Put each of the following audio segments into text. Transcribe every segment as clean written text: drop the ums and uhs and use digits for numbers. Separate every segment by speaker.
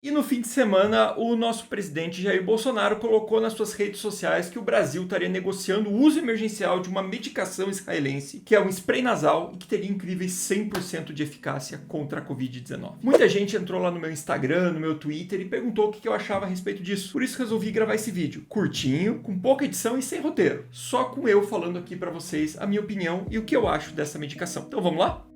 Speaker 1: E no fim de semana, o nosso presidente Jair Bolsonaro colocou nas suas redes sociais que o Brasil estaria negociando o uso emergencial de uma medicação israelense, que é um spray nasal e que teria incríveis 100% de eficácia contra a Covid-19. Muita gente entrou lá no meu Instagram, no meu Twitter e perguntou o que eu achava a respeito disso. Por isso resolvi gravar esse vídeo, curtinho, com pouca edição e sem roteiro. Só com eu falando aqui para vocês a minha opinião e o que eu acho dessa medicação. Então vamos lá?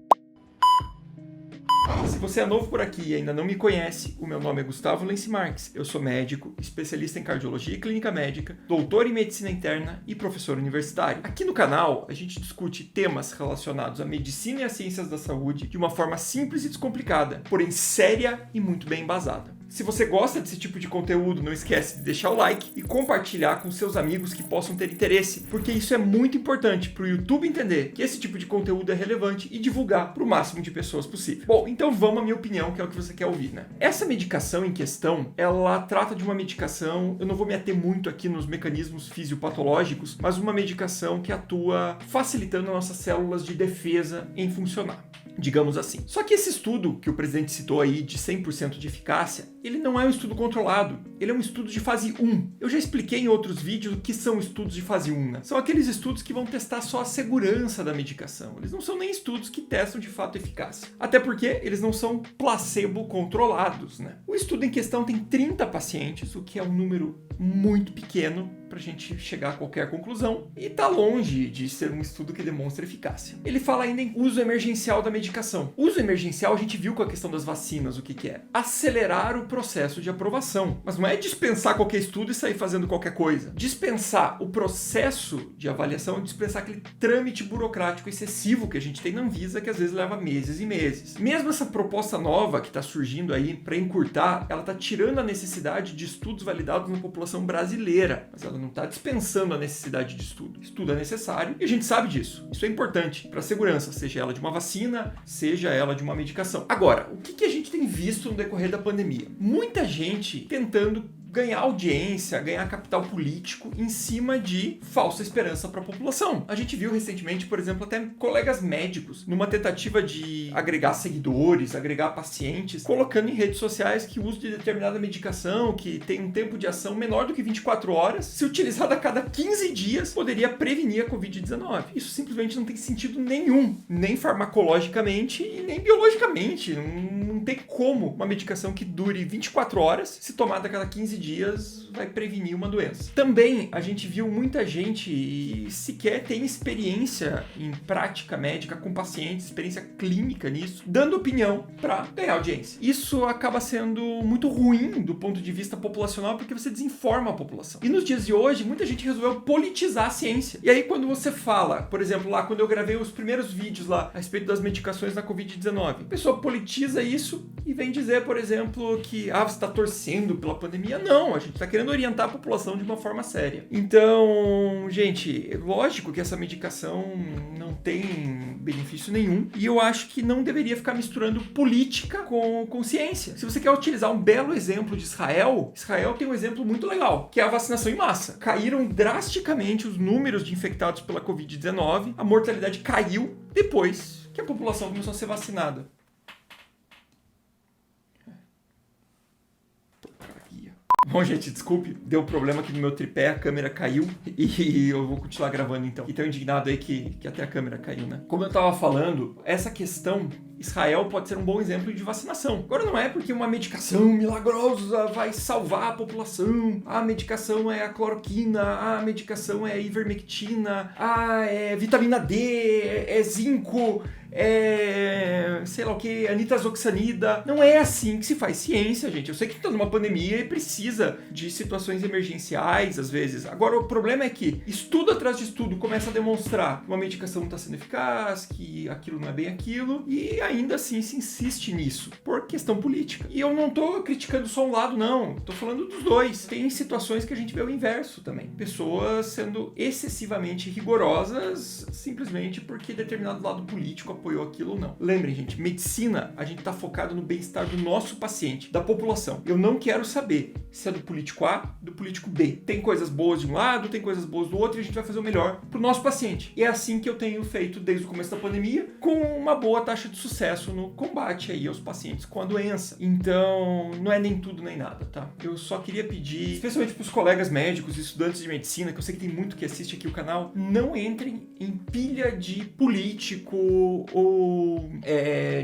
Speaker 1: Se você é novo por aqui e ainda não me conhece, o meu nome é Gustavo Lenci Marques. Eu sou médico, especialista em cardiologia e clínica médica, doutor em medicina interna e professor universitário. Aqui no canal, a gente discute temas relacionados à medicina e às ciências da saúde de uma forma simples e descomplicada, porém séria e muito bem embasada. Se você gosta desse tipo de conteúdo, não esquece de deixar o like e compartilhar com seus amigos que possam ter interesse, porque isso é muito importante para o YouTube entender que esse tipo de conteúdo é relevante e divulgar para o máximo de pessoas possível. Bom, então vamos à minha opinião, que é o que você quer ouvir, né? Essa medicação em questão, ela trata de uma medicação, eu não vou me ater muito aqui nos mecanismos fisiopatológicos, mas uma medicação que atua facilitando nossas células de defesa em funcionar, digamos assim. Só que esse estudo que o presidente citou aí de 100% de eficácia, ele não é um estudo controlado, ele é um estudo de fase 1. Eu já expliquei em outros vídeos o que são estudos de fase 1, né? São aqueles estudos que vão testar só a segurança da medicação. Eles não são nem estudos que testam de fato a eficácia. Até porque eles não são placebo controlados, né? O estudo em questão tem 30 pacientes, o que é um número muito pequeno para a gente chegar a qualquer conclusão, e está longe de ser um estudo que demonstra eficácia. Ele fala ainda em uso emergencial da medicação. Uso emergencial a gente viu com a questão das vacinas o que é. Acelerar o processo de aprovação. Mas não é dispensar qualquer estudo e sair fazendo qualquer coisa. Dispensar o processo de avaliação, dispensar aquele trâmite burocrático excessivo que a gente tem na Anvisa, que às vezes leva meses e meses. Mesmo essa proposta nova que está surgindo aí para encurtar, ela está tirando a necessidade de estudos validados na população brasileira, mas ela não está dispensando a necessidade de estudo. Estudo é necessário e a gente sabe disso. Isso é importante para a segurança, seja ela de uma vacina, seja ela de uma medicação. Agora, o que a gente tem visto no decorrer da pandemia? Muita gente tentando ganhar audiência, ganhar capital político em cima de falsa esperança para a população. A gente viu recentemente, por exemplo, até colegas médicos, numa tentativa de agregar seguidores, agregar pacientes, colocando em redes sociais que o uso de determinada medicação, que tem um tempo de ação menor do que 24 horas, se utilizada a cada 15 dias, poderia prevenir a Covid-19. Isso simplesmente não tem sentido nenhum, nem farmacologicamente e nem biologicamente. Não tem como uma medicação que dure 24 horas, se tomada a cada 15 dias, vai prevenir uma doença. Também a gente viu muita gente e sequer tem experiência em prática médica com pacientes, experiência clínica nisso, dando opinião para ganhar audiência. Isso acaba sendo muito ruim do ponto de vista populacional porque você desinforma a população. E nos dias de hoje, muita gente resolveu politizar a ciência. E aí quando você fala, por exemplo, lá quando eu gravei os primeiros vídeos lá a respeito das medicações da Covid-19, a pessoa politiza isso e vem dizer, por exemplo, que você está torcendo pela pandemia. Não, a gente está querendo orientar a população de uma forma séria. Então, gente, é lógico que essa medicação não tem benefício nenhum e eu acho que não deveria ficar misturando política com ciência. Se você quer utilizar um belo exemplo de Israel tem um exemplo muito legal, que é a vacinação em massa. Caíram drasticamente os números de infectados pela Covid-19, a mortalidade caiu depois que a população começou a ser vacinada. Bom, gente, desculpe, deu problema aqui no meu tripé, a câmera caiu e eu vou continuar gravando então. E tão indignado aí que até a câmera caiu, né? Como eu tava falando, essa questão, Israel pode ser um bom exemplo de vacinação. Agora não é porque uma medicação milagrosa vai salvar a população, a medicação é a cloroquina, a medicação é a ivermectina, é vitamina D, é zinco, sei lá o que, nitazoxanida. Não é assim que se faz ciência, gente. Eu sei que tá numa pandemia e precisa de situações emergenciais, às vezes. Agora, o problema é que estudo atrás de estudo começa a demonstrar que uma medicação não está sendo eficaz, que aquilo não é bem aquilo, e ainda assim se insiste nisso, por questão política. E eu não tô criticando só um lado, não. Tô falando dos dois. Tem situações que a gente vê o inverso também. Pessoas sendo excessivamente rigorosas simplesmente porque determinado lado político apoiou aquilo ou não. Lembrem, gente, medicina, a gente tá focado no bem-estar do nosso paciente, da população. Eu não quero saber se é do político A, do político B. Tem coisas boas de um lado, tem coisas boas do outro, e a gente vai fazer o melhor pro nosso paciente. E é assim que eu tenho feito desde o começo da pandemia, com uma boa taxa de sucesso no combate aí aos pacientes com a doença. Então, não é nem tudo nem nada, tá? Eu só queria pedir, especialmente pros colegas médicos e estudantes de medicina, que eu sei que tem muito que assiste aqui o canal, não entrem em pilha de político ou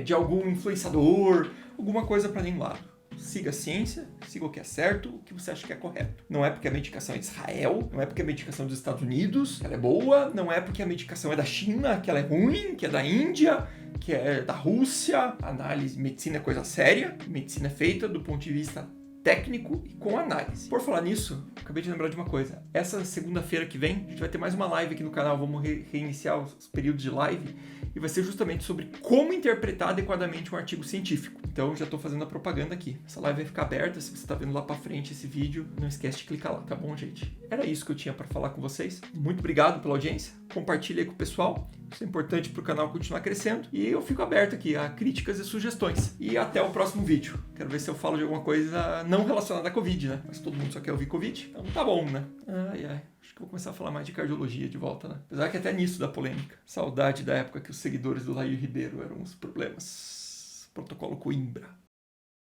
Speaker 1: de algum influenciador, alguma coisa para nenhum lado. Siga a ciência, siga o que é certo, o que você acha que é correto. Não é porque a medicação é de Israel, não é porque a medicação é dos Estados Unidos, que ela é boa, não é porque a medicação é da China, que ela é ruim, que é da Índia, que é da Rússia. Análise, medicina é coisa séria, medicina é feita do ponto de vista técnico e com análise. Por falar nisso, acabei de lembrar de uma coisa. Essa segunda-feira que vem, a gente vai ter mais uma live aqui no canal. Vamos reiniciar os períodos de live e vai ser justamente sobre como interpretar adequadamente um artigo científico. Então, já estou fazendo a propaganda aqui. Essa live vai ficar aberta. Se você está vendo lá para frente esse vídeo, não esquece de clicar lá, tá bom, gente? Era isso que eu tinha para falar com vocês. Muito obrigado pela audiência. Compartilhe aí com o pessoal. Isso é importante para o canal continuar crescendo. E eu fico aberto aqui a críticas e sugestões. E até o próximo vídeo. Quero ver se eu falo de alguma coisa não relacionada à Covid, né? Mas todo mundo só quer ouvir Covid. Então tá bom, né? Ai, ai. Acho que vou começar a falar mais de cardiologia de volta, né? Apesar que até nisso dá polêmica. Saudade da época que os seguidores do Laí Ribeiro eram os problemas. Protocolo Coimbra.